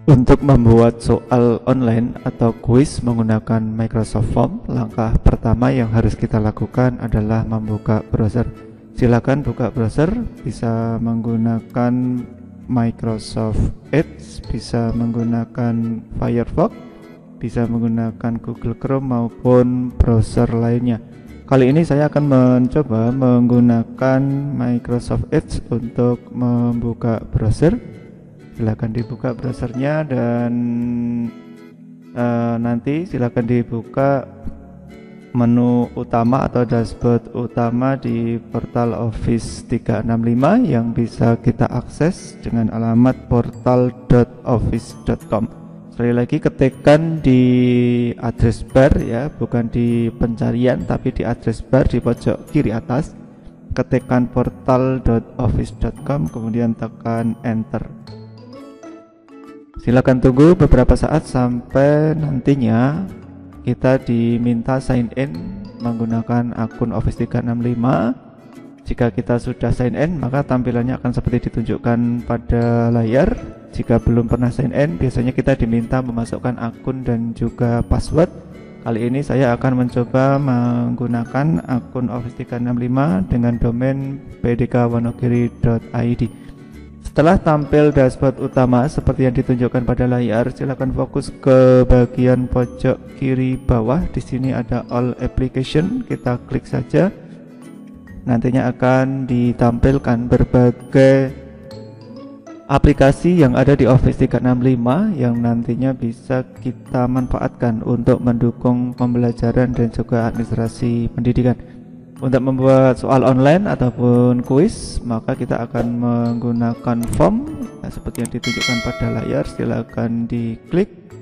Untuk membuat soal online atau kuis menggunakan Microsoft Form, langkah pertama yang harus kita lakukan adalah membuka browser. Silakan buka browser, bisa menggunakan Microsoft Edge, bisa menggunakan Firefox, bisa menggunakan Google Chrome maupun browser lainnya. Kali ini saya akan mencoba menggunakan Microsoft Edge untuk membuka browser. Silakan dibuka browsernya dan nanti silakan dibuka menu utama atau dashboard utama di portal Office 365 yang bisa kita akses dengan alamat portal.office.com. Sekali lagi ketikkan di address bar ya, bukan di pencarian tapi di address bar di pojok kiri atas. Ketikkan portal.office.com kemudian tekan enter. Silakan tunggu beberapa saat sampai nantinya kita diminta sign in menggunakan akun Office 365. Jika kita sudah sign in, maka tampilannya akan seperti ditunjukkan pada layar. Jika belum pernah sign in, biasanya kita diminta memasukkan akun dan juga password. Kali ini saya akan mencoba menggunakan akun Office 365 dengan domain pdkwonogiri.id. Setelah tampil dashboard utama seperti yang ditunjukkan pada layar, silakan fokus ke bagian pojok kiri bawah. Di sini ada All Application, kita klik saja. Nantinya akan ditampilkan berbagai aplikasi yang ada di Office 365 yang nantinya bisa kita manfaatkan untuk mendukung pembelajaran dan juga administrasi pendidikan. Untuk membuat soal online ataupun kuis, maka kita akan menggunakan form seperti yang ditunjukkan pada layar. Silakan diklik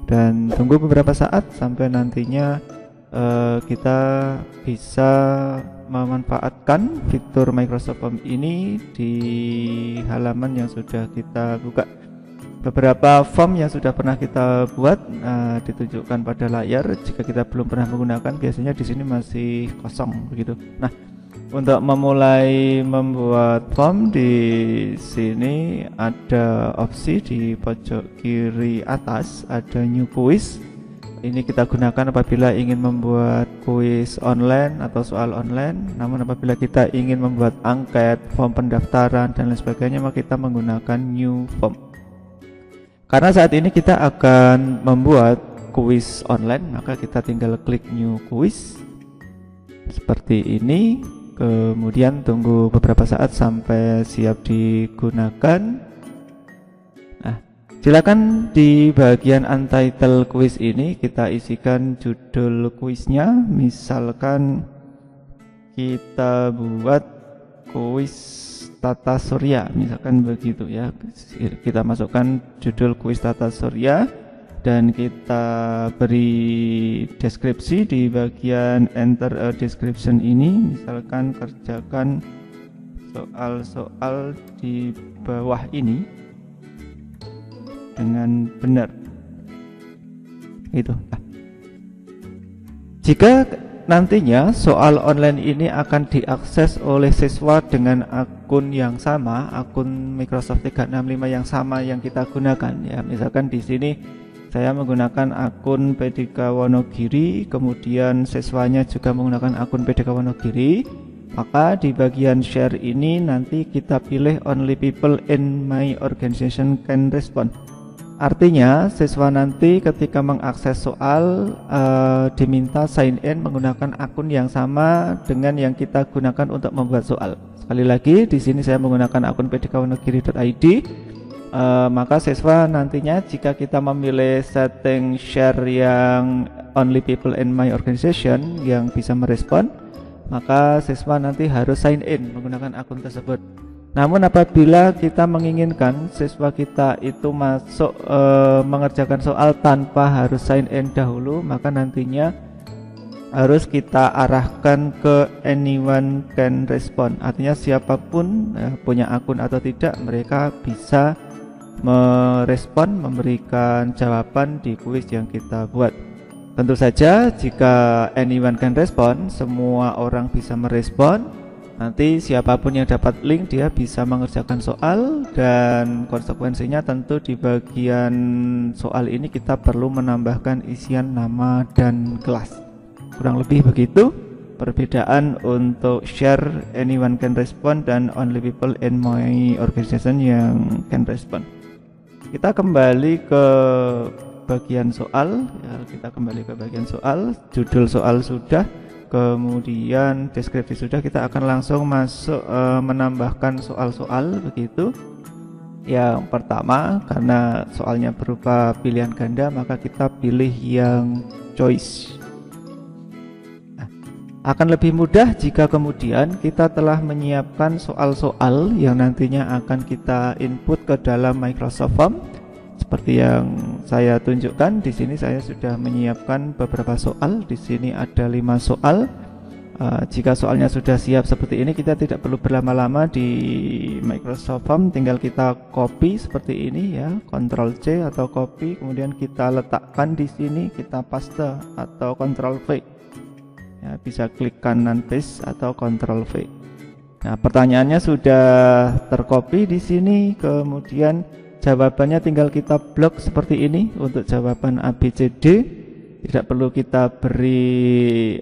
dan tunggu beberapa saat sampai nantinya kita bisa memanfaatkan fitur Microsoft Form ini di halaman yang sudah kita buka. Beberapa form yang sudah pernah kita buat ditunjukkan pada layar. Jika kita belum pernah menggunakan, biasanya di sini masih kosong begitu. Nah, untuk memulai membuat form di sini ada opsi di pojok kiri atas, ada New Quiz. Ini kita gunakan apabila ingin membuat kuis online atau soal online. Namun apabila kita ingin membuat angket, form pendaftaran dan lain sebagainya, maka kita menggunakan New Form. Karena saat ini kita akan membuat kuis online, maka kita tinggal klik New Quiz seperti ini. Kemudian tunggu beberapa saat sampai siap digunakan. Nah, silakan di bagian untitled quiz ini kita isikan judul kuisnya. Misalkan kita buat kuis tata surya, misalkan begitu ya. Kita masukkan judul kuis tata surya dan kita beri deskripsi di bagian enter a description ini. Misalkan kerjakan soal-soal di bawah ini dengan benar. Itu. Nah, jika nantinya soal online ini akan diakses oleh siswa dengan akun yang sama, akun Microsoft 365 yang sama yang kita gunakan ya. Misalkan di sini saya menggunakan akun PDK Wonogiri, kemudian siswanya juga menggunakan akun PDK Wonogiri, maka di bagian share ini nanti kita pilih only people in my organization can respond. Artinya siswa nanti ketika mengakses soal diminta sign in menggunakan akun yang sama dengan yang kita gunakan untuk membuat soal. Sekali lagi di sini saya menggunakan akun pdkwonogiri.id. Maka siswa nantinya jika kita memilih setting share yang only people in my organization yang bisa merespon, maka siswa nanti harus sign in menggunakan akun tersebut. Namun apabila kita menginginkan siswa kita itu masuk mengerjakan soal tanpa harus sign in dahulu, maka nantinya harus kita arahkan ke anyone can respond. Artinya siapapun punya akun atau tidak, mereka bisa merespon, memberikan jawaban di kuis yang kita buat. Tentu saja jika anyone can respond, semua orang bisa merespon. Nanti siapapun yang dapat link dia bisa mengerjakan soal, dan konsekuensinya tentu di bagian soal ini kita perlu menambahkan isian nama dan kelas. Kurang lebih begitu perbedaan untuk share anyone can respond dan only people in my organization yang can respond. Kita kembali ke bagian soal ya, judul soal sudah, kemudian deskripsi sudah, kita akan langsung masuk menambahkan soal-soal begitu. Yang pertama, karena soalnya berupa pilihan ganda, maka kita pilih yang choice. Akan lebih mudah jika kemudian kita telah menyiapkan soal-soal yang nantinya akan kita input ke dalam Microsoft Form. Seperti yang saya tunjukkan di sini, saya sudah menyiapkan beberapa soal. Di sini ada 5 soal. Jika soalnya sudah siap seperti ini, kita tidak perlu berlama-lama di Microsoft Form, tinggal kita copy seperti ini ya, Ctrl C atau copy, kemudian kita letakkan di sini, kita paste atau Ctrl V. Ya, bisa klik kanan paste atau Ctrl V. Nah, pertanyaannya sudah tercopy di sini, kemudian jawabannya tinggal kita blok seperti ini untuk jawaban ABCD. Tidak perlu kita beri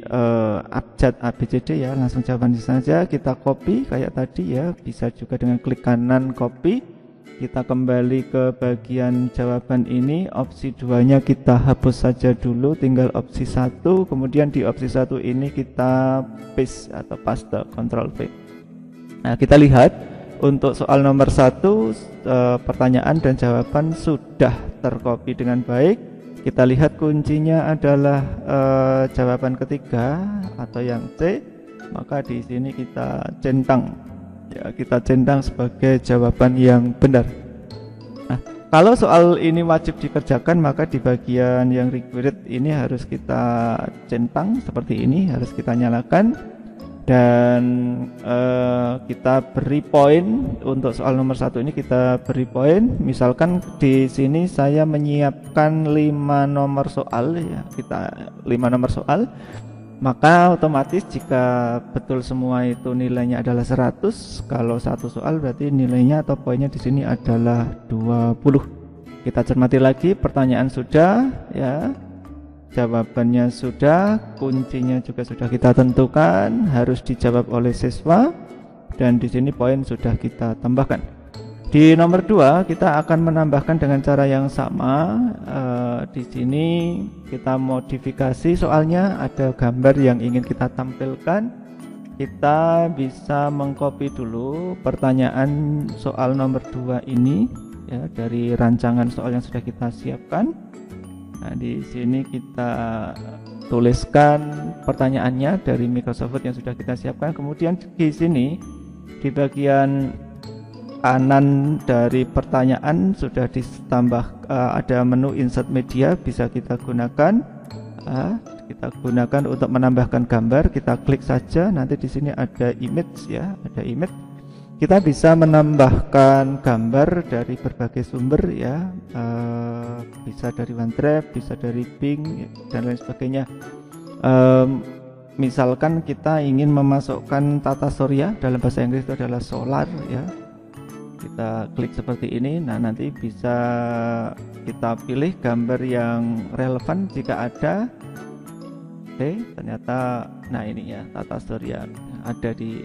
abjad ABCD ya, langsung jawaban saja kita copy kayak tadi ya. Bisa juga dengan klik kanan copy. Kita kembali ke bagian jawaban ini, opsi 2-nya kita hapus saja dulu, tinggal opsi 1, kemudian di opsi 1 ini kita paste atau paste, Ctrl V. Nah, kita lihat untuk soal nomor 1 pertanyaan dan jawaban sudah tercopy dengan baik. Kita lihat kuncinya adalah jawaban ketiga atau yang C, maka di sini kita centang. Ya, kita centang sebagai jawaban yang benar. Nah, kalau soal ini wajib dikerjakan, maka di bagian yang required ini harus kita centang seperti ini, harus kita nyalakan, dan kita beri poin. Untuk soal nomor 1 ini kita beri poin. Misalkan di sini saya menyiapkan 5 nomor soal ya, kita 5 nomor soal. Maka otomatis jika betul semua itu nilainya adalah 100, kalau satu soal berarti nilainya atau poinnya di sini adalah 20. Kita cermati lagi, pertanyaan sudah ya, jawabannya sudah, kuncinya juga sudah kita tentukan, harus dijawab oleh siswa, dan di sini poin sudah kita tambahkan. Di nomor 2 kita akan menambahkan dengan cara yang sama. Di sini kita modifikasi soalnya, ada gambar yang ingin kita tampilkan. Kita bisa mengcopy dulu pertanyaan soal nomor 2 ini ya, dari rancangan soal yang sudah kita siapkan. Nah, di sini kita tuliskan pertanyaannya dari Microsoft Word yang sudah kita siapkan. Kemudian di sini di bagian kanan dari pertanyaan sudah ditambah ada menu insert media, bisa kita gunakan. Kita gunakan untuk menambahkan gambar. Kita klik saja, nanti di sini ada image ya, ada image. Kita bisa menambahkan gambar dari berbagai sumber ya, bisa dari OneDrive, bisa dari Bing dan lain sebagainya. Misalkan kita ingin memasukkan tata surya, dalam bahasa Inggris itu adalah solar ya. Kita klik seperti ini. Nah, nanti bisa kita pilih gambar yang relevan jika ada. Oke, ternyata nah ini ya, tata surya ada di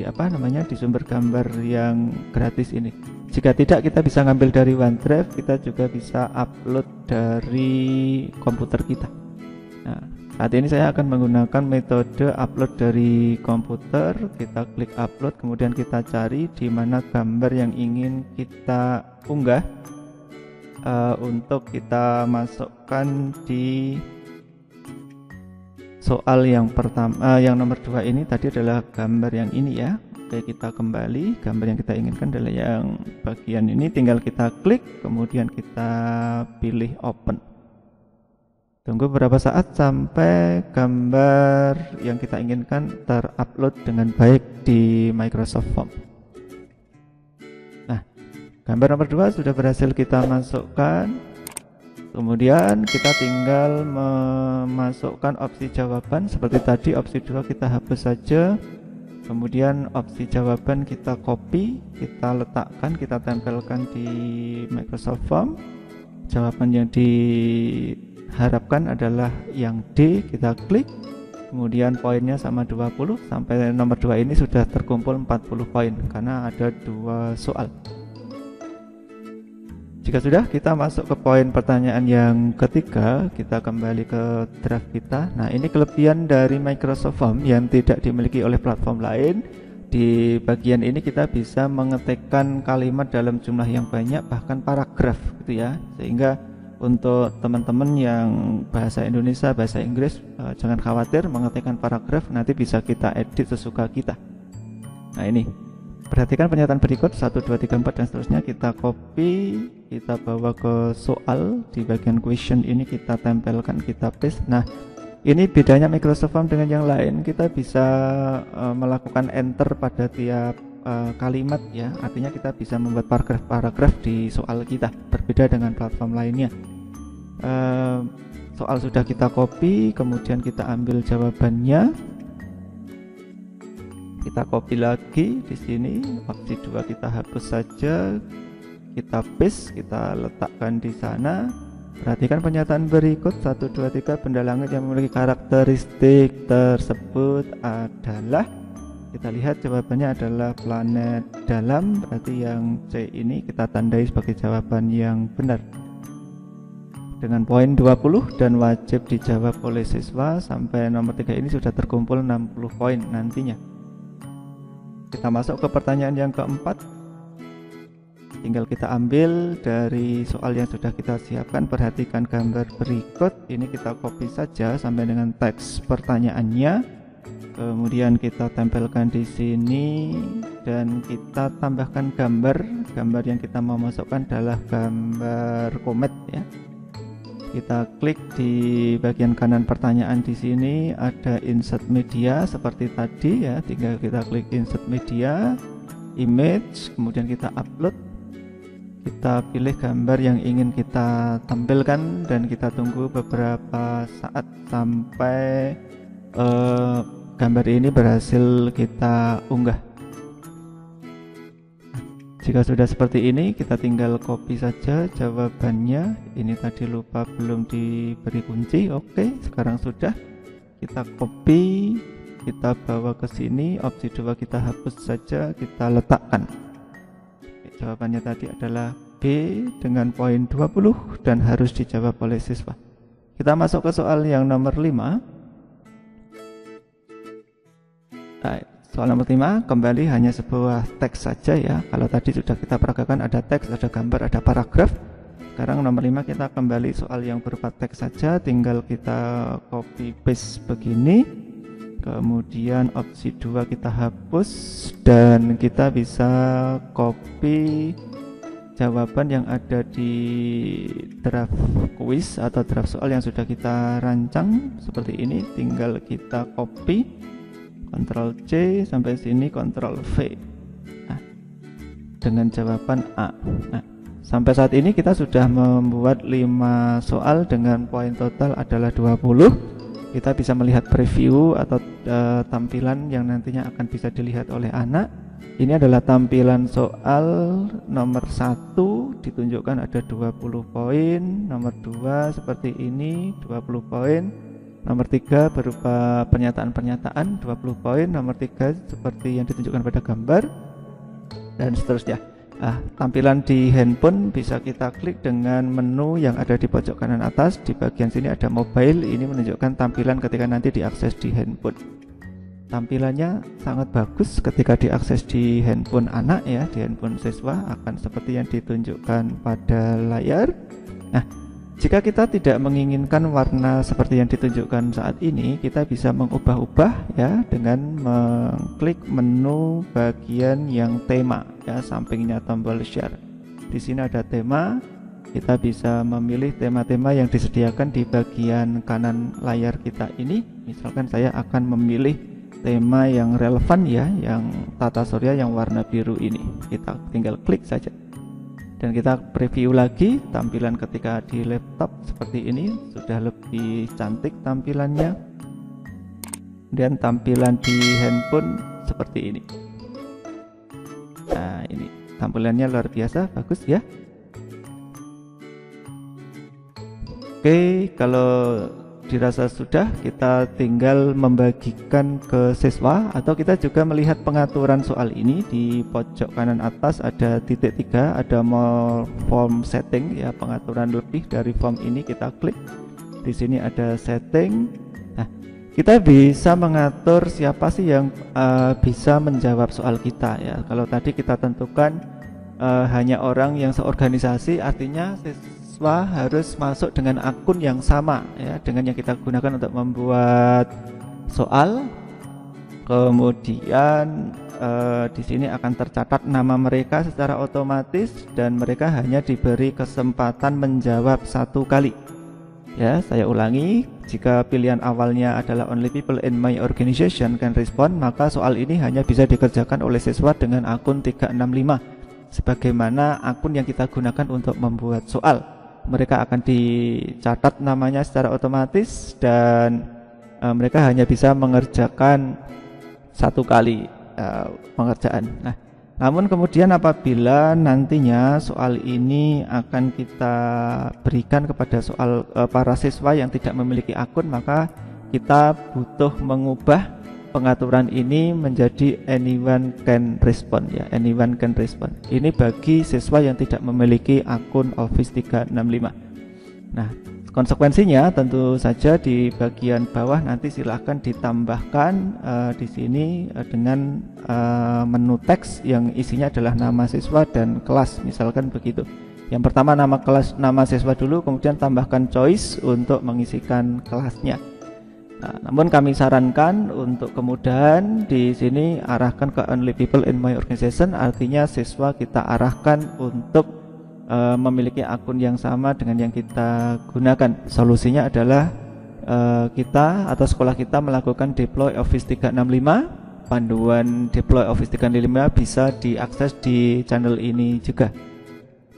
apa namanya, di sumber gambar yang gratis ini. Jika tidak, kita bisa ngambil dari OneDrive, kita juga bisa upload dari komputer kita. Nah, saat ini saya akan menggunakan metode upload dari komputer. Kita klik upload, kemudian kita cari di mana gambar yang ingin kita unggah untuk kita masukkan di soal yang pertama, yang nomor 2 ini tadi adalah gambar yang ini ya. Oke, kita kembali, gambar yang kita inginkan adalah yang bagian ini, tinggal kita klik, kemudian kita pilih open. Tunggu beberapa saat sampai gambar yang kita inginkan terupload dengan baik di Microsoft Form. Nah, gambar nomor 2 sudah berhasil kita masukkan. Kemudian kita tinggal memasukkan opsi jawaban seperti tadi. Opsi 2 kita hapus saja. Kemudian opsi jawaban kita copy, kita letakkan, kita tempelkan di Microsoft Form. Jawaban yang diharapkan adalah yang D, kita klik. Kemudian poinnya sama 20, sampai nomor 2 ini sudah terkumpul 40 poin karena ada 2 soal. Jika sudah, kita masuk ke poin pertanyaan yang ketiga. Kita kembali ke draft kita. Nah, ini kelebihan dari Microsoft Form yang tidak dimiliki oleh platform lain. Di bagian ini kita bisa mengetikkan kalimat dalam jumlah yang banyak, bahkan paragraf gitu ya. Sehingga untuk teman-teman yang bahasa Indonesia, bahasa Inggris, jangan khawatir mengetikkan paragraf, nanti bisa kita edit sesuka kita. Nah, ini perhatikan pernyataan berikut 1, 2, 3, 4 dan seterusnya. Kita copy, kita bawa ke soal. Di bagian question ini kita tempelkan, kita paste. Nah, ini bedanya Microsoft Form dengan yang lain. Kita bisa melakukan enter pada tiap kalimat ya. Artinya kita bisa membuat paragraf-paragraf di soal kita, berbeda dengan platform lainnya. Soal sudah kita copy, kemudian kita ambil jawabannya. Kita copy lagi di sini, opsi 2 kita hapus saja, kita paste, kita letakkan di sana. Perhatikan pernyataan berikut 1, 2, 3. Benda langit yang memiliki karakteristik tersebut adalah, kita lihat jawabannya adalah planet dalam, berarti yang C ini kita tandai sebagai jawaban yang benar dengan poin 20 dan wajib dijawab oleh siswa. Sampai nomor 3 ini sudah terkumpul 60 poin nantinya. Kita masuk ke pertanyaan yang keempat. Tinggal kita ambil dari soal yang sudah kita siapkan. Perhatikan gambar berikut. Ini kita copy saja sampai dengan teks pertanyaannya. Kemudian kita tempelkan di sini dan kita tambahkan gambar. Gambar yang kita mau masukkan adalah gambar komet ya. Kita klik di bagian kanan pertanyaan. Di sini ada insert media seperti tadi ya, tinggal kita klik insert media, image, kemudian kita upload. Kita pilih gambar yang ingin kita tampilkan dan kita tunggu beberapa saat sampai gambar ini berhasil kita unggah. Jika sudah seperti ini, kita tinggal copy saja jawabannya. Ini tadi lupa belum diberi kunci. Oke, sekarang sudah. Kita copy, kita bawa ke sini, opsi 2 kita hapus saja, kita letakkan. Oke, jawabannya tadi adalah B dengan poin 20 dan harus dijawab oleh siswa. Kita masuk ke soal yang nomor 5. Baik. Soal nomor 5 kembali hanya sebuah teks saja ya. Kalau tadi sudah kita peragakan ada teks, ada gambar, ada paragraf. Sekarang nomor 5 kita kembali soal yang berupa teks saja. Tinggal kita copy paste begini. Kemudian opsi 2 kita hapus dan kita bisa copy jawaban yang ada di draft quiz atau draft soal yang sudah kita rancang seperti ini. Tinggal kita copy, Ctrl C sampai sini, Ctrl V. Nah, dengan jawaban A. Nah, sampai saat ini kita sudah membuat 5 soal dengan poin total adalah 20. Kita bisa melihat preview atau tampilan yang nantinya akan bisa dilihat oleh anak. Ini adalah tampilan soal nomor 1, ditunjukkan ada 20 poin, nomor 2 seperti ini 20 poin. Nomor 3 berupa pernyataan-pernyataan 20 poin, nomor 3 seperti yang ditunjukkan pada gambar, dan seterusnya. Tampilan di handphone bisa kita klik dengan menu yang ada di pojok kanan atas. Di bagian sini ada mobile, ini menunjukkan tampilan ketika nanti diakses di handphone. Tampilannya sangat bagus ketika diakses di handphone anak ya, di handphone siswa akan seperti yang ditunjukkan pada layar. Nah, jika kita tidak menginginkan warna seperti yang ditunjukkan saat ini, kita bisa mengubah-ubah ya dengan mengklik menu bagian yang tema ya, sampingnya tombol share. Di sini ada tema, kita bisa memilih tema-tema yang disediakan di bagian kanan layar kita ini. Misalkan saya akan memilih tema yang relevan ya, yang tata surya yang warna biru ini. Kita tinggal klik saja. Dan kita preview lagi tampilan ketika di laptop seperti ini, sudah lebih cantik tampilannya. Dan tampilan di handphone seperti ini. Nah, ini tampilannya luar biasa bagus ya. Oke, kalau dirasa sudah, kita tinggal membagikan ke siswa, atau kita juga melihat pengaturan soal ini. Di pojok kanan atas ada titik 3, ada more form setting ya, pengaturan lebih dari form ini. Kita klik di sini, ada setting. Nah, kita bisa mengatur siapa sih yang bisa menjawab soal kita ya. Kalau tadi kita tentukan hanya orang yang seorganisasi, artinya siswa harus masuk dengan akun yang sama ya dengan yang kita gunakan untuk membuat soal. Kemudian di sini akan tercatat nama mereka secara otomatis dan mereka hanya diberi kesempatan menjawab 1 kali. Ya, saya ulangi, jika pilihan awalnya adalah only people in my organization can respond, maka soal ini hanya bisa dikerjakan oleh siswa dengan akun 365 sebagaimana akun yang kita gunakan untuk membuat soal. Mereka akan dicatat namanya secara otomatis dan mereka hanya bisa mengerjakan 1 kali pengerjaan. Nah, namun kemudian apabila nantinya soal ini akan kita berikan kepada para siswa yang tidak memiliki akun, maka kita butuh mengubah pengaturan ini menjadi anyone can respond ya, anyone can respond. Ini bagi siswa yang tidak memiliki akun Office 365. Nah, konsekuensinya tentu saja di bagian bawah nanti silahkan ditambahkan di sini dengan menu teks yang isinya adalah nama siswa dan kelas, misalkan begitu. Yang pertama nama siswa dulu, kemudian tambahkan choice untuk mengisikan kelasnya. Nah, namun kami sarankan untuk kemudahan di sini arahkan ke only people in my organization, artinya siswa kita arahkan untuk memiliki akun yang sama dengan yang kita gunakan. Solusinya adalah kita atau sekolah kita melakukan deploy Office 365. Panduan deploy Office 365 bisa diakses di channel ini juga.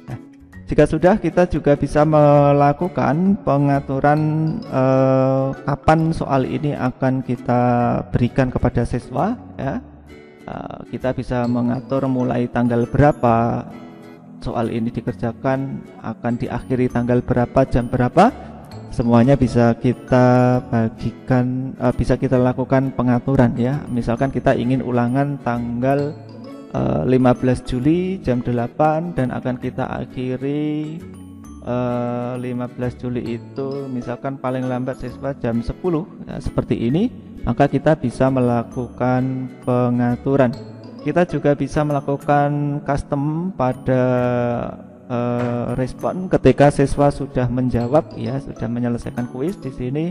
Nah, jika sudah, kita juga bisa melakukan pengaturan kapan soal ini akan kita berikan kepada siswa ya. Kita bisa mengatur mulai tanggal berapa soal ini dikerjakan, akan diakhiri tanggal berapa, jam berapa, semuanya bisa kita bagikan, bisa kita lakukan pengaturan ya. Misalkan kita ingin ulangan tanggal 15 Juli jam 8 dan akan kita akhiri 15 Juli itu misalkan paling lambat siswa jam 10 ya, seperti ini, maka kita bisa melakukan pengaturan. Kita juga bisa melakukan custom pada respon ketika siswa sudah menjawab ya, sudah menyelesaikan kuis. Di sini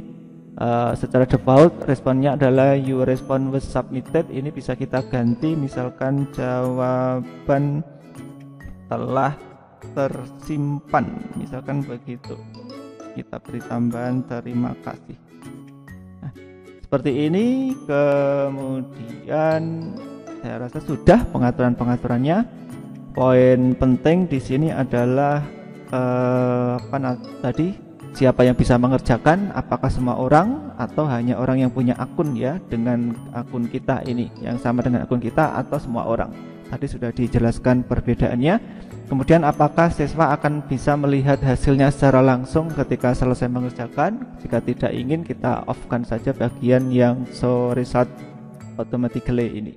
secara default responnya adalah your response was submitted. Ini bisa kita ganti, misalkan jawaban telah tersimpan, misalkan begitu. Kita beri tambahan terima kasih. Nah, seperti ini. Kemudian saya rasa sudah pengaturan-pengaturannya. Poin penting di sini adalah tadi siapa yang bisa mengerjakan, apakah semua orang atau hanya orang yang punya akun ya dengan akun kita ini, yang sama dengan akun kita, atau semua orang. Tadi sudah dijelaskan perbedaannya. Kemudian apakah siswa akan bisa melihat hasilnya secara langsung ketika selesai mengerjakan? Jika tidak ingin, kita off-kan saja bagian yang show result automatically ini.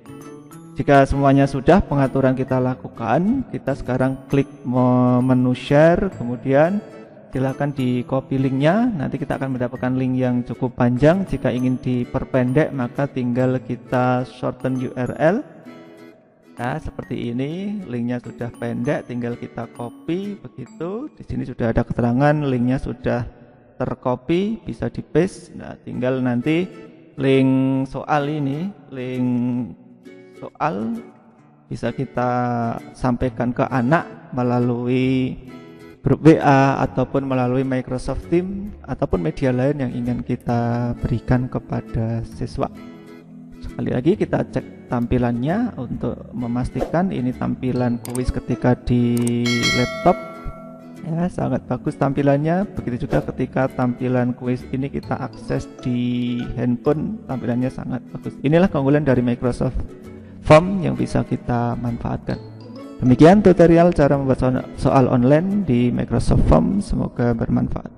Jika semuanya sudah pengaturan kita lakukan, kita sekarang klik menu share, kemudian silakan di copy linknya. Nanti kita akan mendapatkan link yang cukup panjang. Jika ingin diperpendek, maka tinggal kita shorten URL. Nah, seperti ini, linknya sudah pendek, tinggal kita copy begitu. Di sini sudah ada keterangan, linknya sudah tercopy, bisa di paste. Nah, tinggal nanti link soal ini, link soal bisa kita sampaikan ke anak melalui grup WA ataupun melalui Microsoft Teams ataupun media lain yang ingin kita berikan kepada siswa. Sekali lagi kita cek tampilannya untuk memastikan ini tampilan kuis ketika di laptop ya, sangat bagus tampilannya. Begitu juga ketika tampilan kuis ini kita akses di handphone, tampilannya sangat bagus. Inilah keunggulan dari Microsoft form yang bisa kita manfaatkan. Demikian tutorial cara membuat soal online di Microsoft Form, semoga bermanfaat.